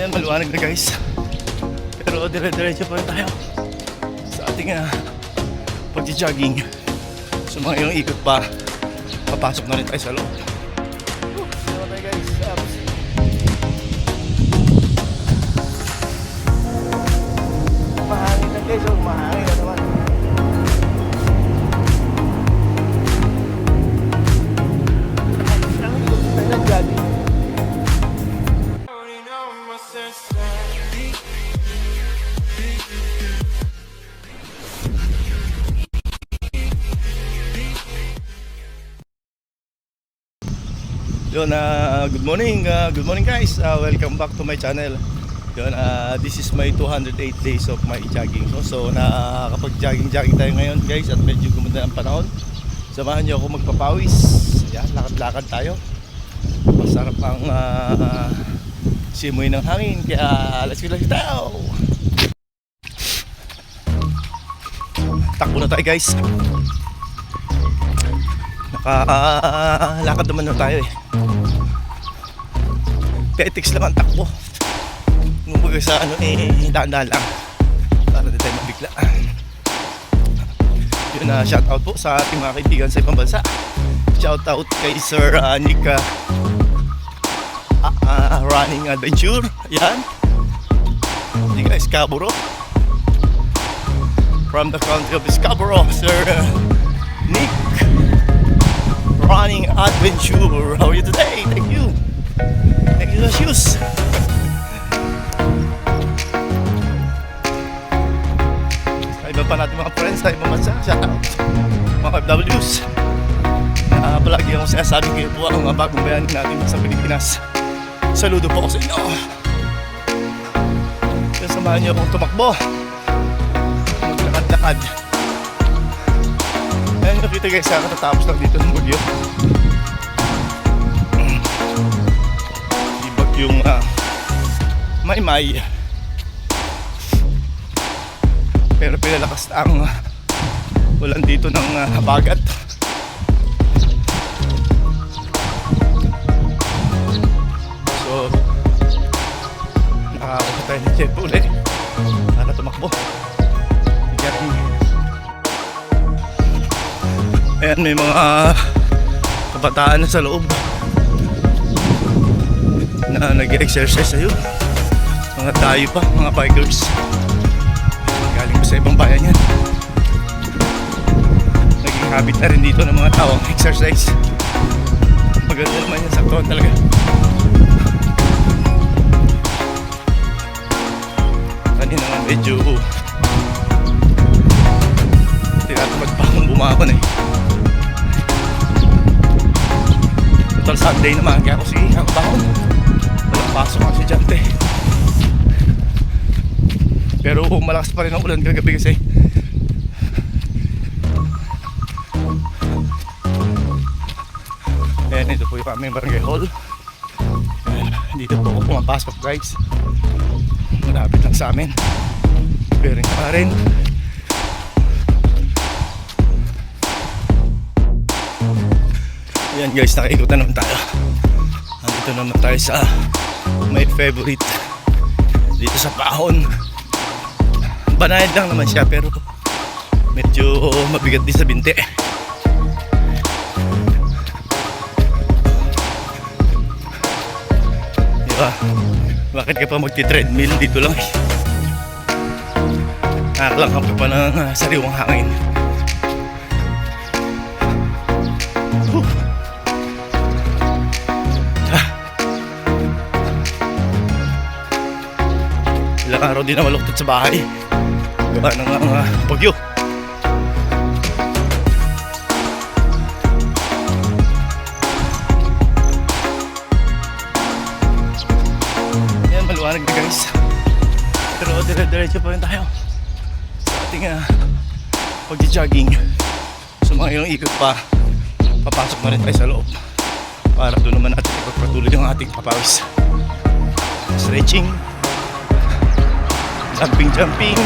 Yan, maluwanag na guys. Pero dire-diretso pa rin tayo sa ating pag-jogging. So mga ilang ikot pa, papasok na rin tayo sa loob. Ano tayo guys? Mahangin na guys, mahangin na naman. Ang ikot tayo ng jogging. Yun, good morning guys. Welcome back to my channel. Yun, this is my 208 days of my jogging. So nakakapag-jogging tayo ngayon guys, at medyo gumanda ang panahon. Samahan niyo ako magpapawis. Yan, lakad-lakad tayo. Masarap ang simoy ng hangin. Kaya let's go tayo. Takbo na tayo guys. Nakalakad naman na tayo eh. Tetix lang ang takbo. Kumbaga sa daan-daan lang para di tayo mabigla. Yun, shout out po sa ating mga kaibigan sa ibang bansa. Shout out kay Sir Nick Running Adventure. Yan, hindi ka Scarborough, from the country of Scarborough. Sir Nick Running Adventure, how are you today? Thank you. Thank you for shoes. Sa iba pa natin mga friends sa ibang bansa, shout out mga FWs. Palagi akong sinasabi kayo po ang mga bagong bayanin natin sa Pilipinas. Saludo po ako sa inyo. Kaya samahan niyo akong tumakbo, maglakad-lakad. Ayan, nakita guys, katatapos lang dito ng bagyo. Yung Maymay, pero pinalakas na ang ulan dito ng habagat. So nakakakuha tayo ng jet ulit para tumakbo. Ayan, may mga kabataan na sa loob na nag-exercise ayun. Mga tayo pa, mga bikers galing pa sa ibang bayan yan. Naging habit na rin dito ng mga tao ang exercise. Maganda naman yan, saktuhan talaga. Kanina nga medyo tinatamad pa akong bumabon eh. Total Sunday naman, kaya ako sige, ako bakon. Walang pasok ang estudyante. Pero malakas pa rin ang ulan kagabi kasi. Ayan, ito po yung aming barangay hall. Dito po ako pumapasok guys. Malapit lang sa amin. Pero pa rin. Ayan guys, nakaikot na naman tayo. Nandito naman tayo sa my favorite dito sa Pahon. Banayad lang naman siya pero medyo mabigat din sa binti. Diba? Bakit ka pa magti-treadmill dito lang? Nakakalanghap ka pa ng sariwang hangin. Ilang araw din na maluktot sa bahay gawa ng bagyo. Yan, maluwanag na guys. Pero dire-diretso pa rin tayo sa ating pag-jogging. So mga ilang ikot pa, papasok na rin tayo sa loob para doon naman natin ipagpatuloy yung ating papawis. Stretching, jumping.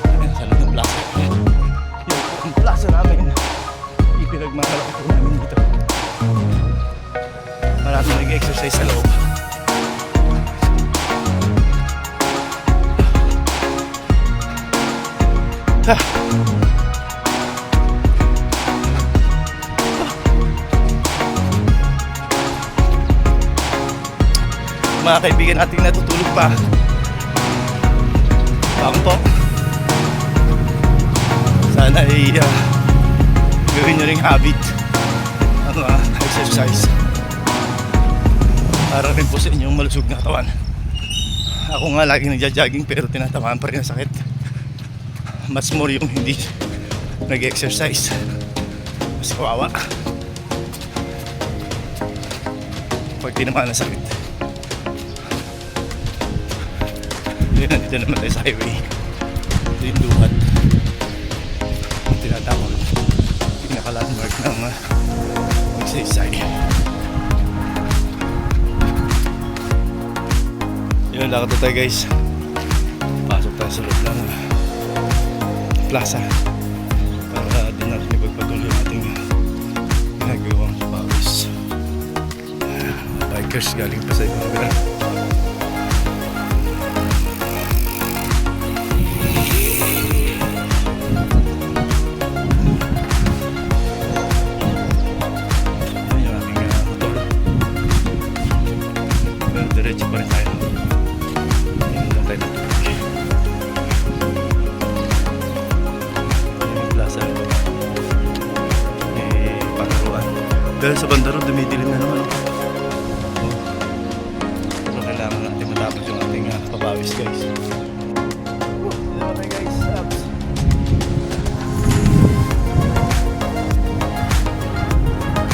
Ayan, sa loob ng plaza. Yung plaza namin, ipinagmamalaki po namin dito. maraming nag-exercise sa loob. Mga kaibigan nating natutulog pa. Bakit po? Sana ay gawin nyo ring habit ang exercise para rin po sa inyong malusog na katawan. Ako nga laging nagja-jogging pero tinatamaan pa rin ang sakit. Mas more yung hindi nag-exercise. Mas kawawa pag tinamaan ang sakit. Yun, nandito naman tayo sa highway. Ito yung luhat. Tinatawag pinaka-landmark ng Magsaysay. Yun, lakad na tayo guys. Pasok tayo sa loob ng plaza para din natin ipagpatuloy nating ginagawang pawis. Bikers galing pa sa ibang lugar. Diretso pa rin tayo. Ayun lang tayo natulog. Yung plaza panaruan. Dahil sa bandaro dumidilim na naman. So kailangan natin matapos yung ating pabawis guys. Dito naman tayo guys. Abs.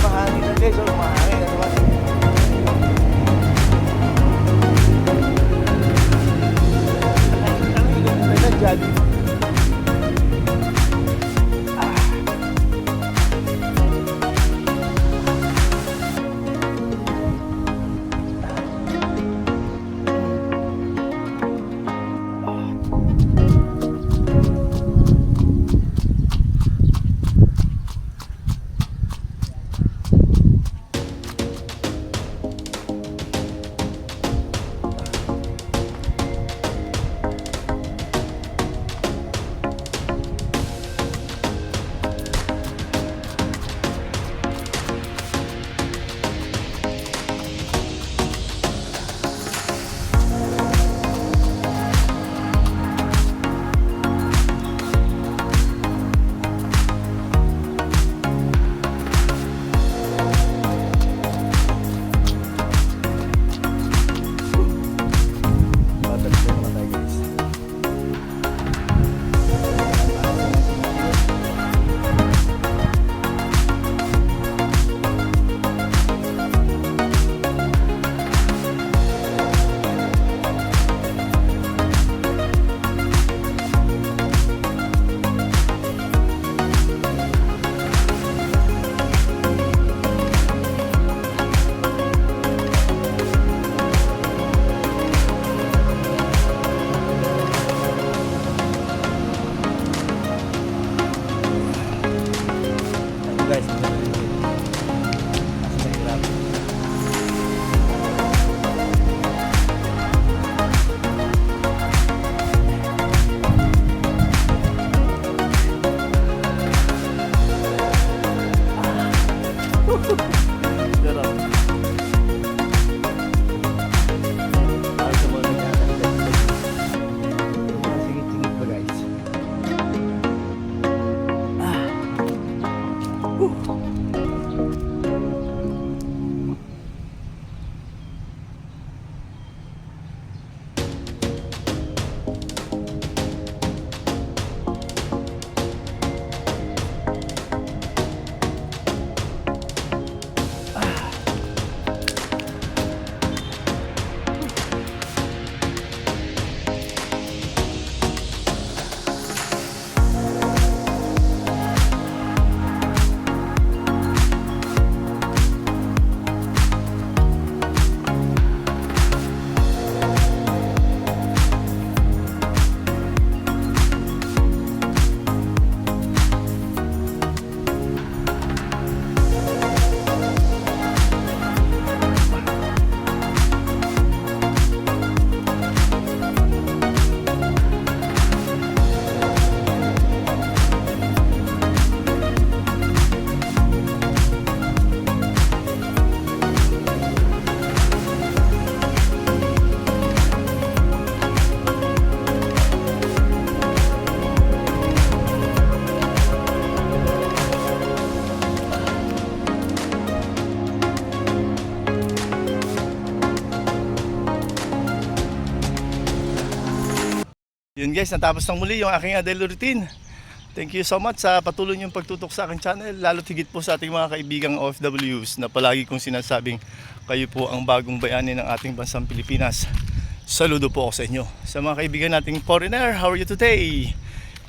Mahangin na guys. Mahangin na naman. Jadi guys. Mas mahirap. Sarap. Sa mga nangyari. Singit-singit pa guys. Yun guys, natapos ng muli yung aking daily routine. Thank you so much sa patuloy niyong pagtutok sa aking channel, lalo tigit po sa ating mga kaibigang OFWs na palagi kong sinasabing kayo po ang bagong bayani ng ating bansang Pilipinas. Saludo po ako sa inyo. Sa mga kaibigan nating foreigner, how are you today?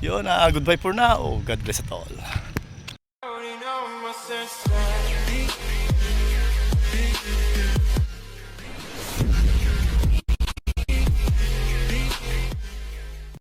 Yun, goodbye for now. God bless at all.